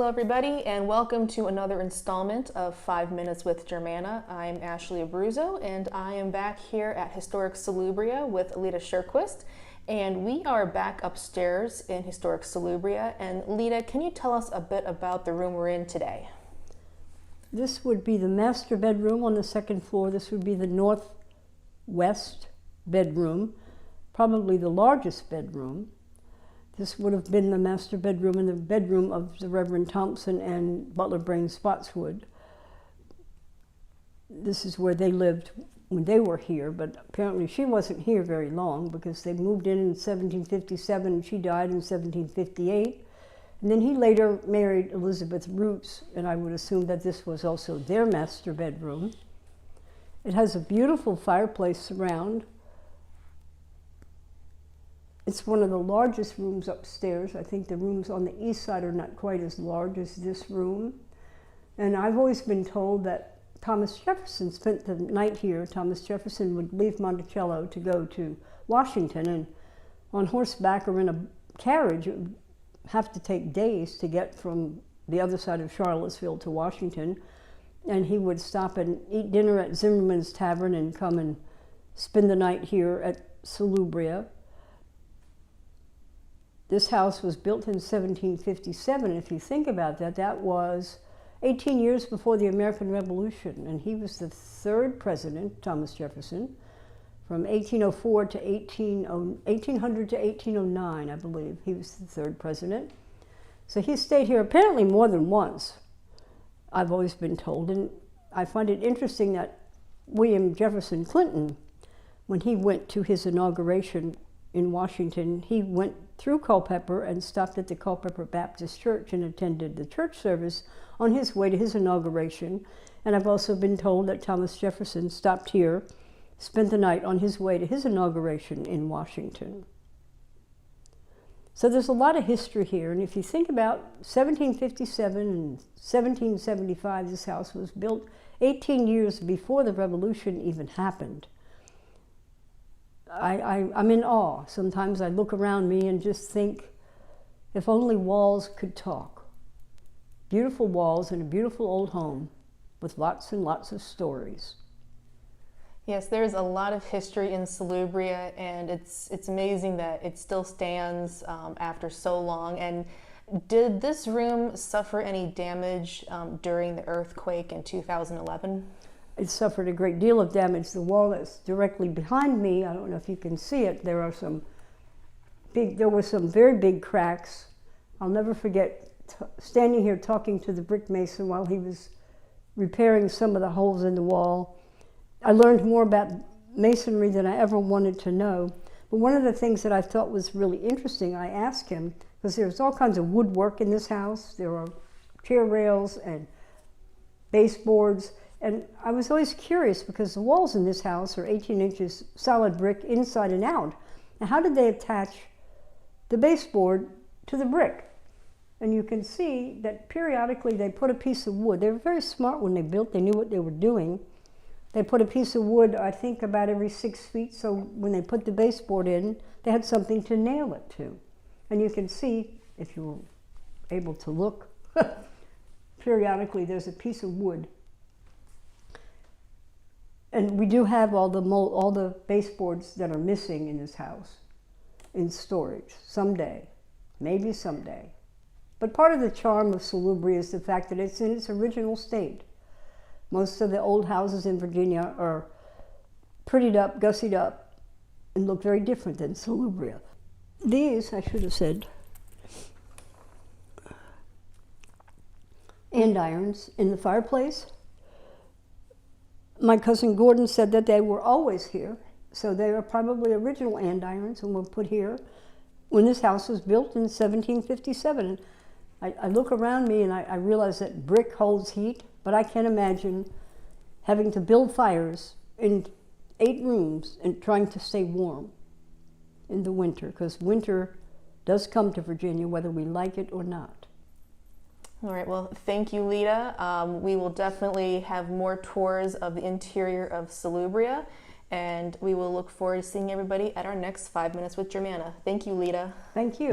Hello everybody, and welcome to another installment of 5 Minutes with Germanna. I'm Ashley Abruzzo, and I am back here at Historic Salubria with Leta Scherquist, and we are back upstairs in Historic Salubria. And Leta, can you tell us a bit about the room we're in today? This would be the master bedroom on the second floor. This would be the northwest bedroom, probably the largest bedroom. This would have been the master bedroom and the bedroom of the Reverend Thompson and Butler Brain Spotswood. This is where they lived when they were here, but apparently she wasn't here very long because they moved in 1757 and she died in 1758. And then he later married Elizabeth Roots, and I would assume that this was also their master bedroom. It has a beautiful fireplace around. It's one of the largest rooms upstairs. I think the rooms on the east side are not quite as large as this room. And I've always been told that Thomas Jefferson spent the night here. Thomas Jefferson would leave Monticello to go to Washington, and on horseback or in a carriage, it would have to take days to get from the other side of Charlottesville to Washington. And he would stop and eat dinner at Zimmerman's Tavern and come and spend the night here at Salubria. This house was built in 1757. If you think about that, that was 18 years before the American Revolution, and he was the third president, Thomas Jefferson, from 1804 to 1800 to 1809, I believe. He was the third president. So he stayed here apparently more than once, I've always been told. And I find it interesting that William Jefferson Clinton, when he went to his inauguration in Washington, he went through Culpeper and stopped at the Culpeper Baptist Church and attended the church service on his way to his inauguration. And I've also been told that Thomas Jefferson stopped here, spent the night on his way to his inauguration in Washington. So there's a lot of history here. And if you think about 1757 and 1775, this house was built 18 years before the Revolution even happened. I'm in awe. Sometimes I look around me and just think, if only walls could talk. Beautiful walls and a beautiful old home with lots and lots of stories. Yes, there's a lot of history in Salubria, and it's amazing that it still stands after so long. And did this room suffer any damage during the earthquake in 2011? It suffered a great deal of damage. The wall that's directly behind me, I don't know if you can see it, there were some very big cracks. I'll never forget standing here talking to the brick mason while he was repairing some of the holes in the wall. I learned more about masonry than I ever wanted to know. But one of the things that I thought was really interesting, I asked him, because there's all kinds of woodwork in this house. There are chair rails and baseboards. And I was always curious because the walls in this house are 18 inches solid brick inside and out. Now, how did they attach the baseboard to the brick? And you can see that periodically they put a piece of wood. They were very smart when they built. They knew what they were doing. They put a piece of wood, I think, about every 6 feet. So when they put the baseboard in, they had something to nail it to. And you can see, if you were able to look, periodically there's a piece of wood. And we do have all the baseboards that are missing in this house in storage someday, maybe someday. But part of the charm of Salubria is the fact that it's in its original state. Most of the old houses in Virginia are prettied up, gussied up, and look very different than Salubria. These, I should have said, andirons in the fireplace. My cousin Gordon said that they were always here, so they are probably original andirons and were put here when this house was built in 1757. I look around me and I realize that brick holds heat, but I can't imagine having to build fires in 8 rooms and trying to stay warm in the winter, because winter does come to Virginia whether we like it or not. All right, well, thank you, Leta. We will definitely have more tours of the interior of Salubria, and we will look forward to seeing everybody at our next 5 Minutes with Germanna. Thank you, Leta. Thank you.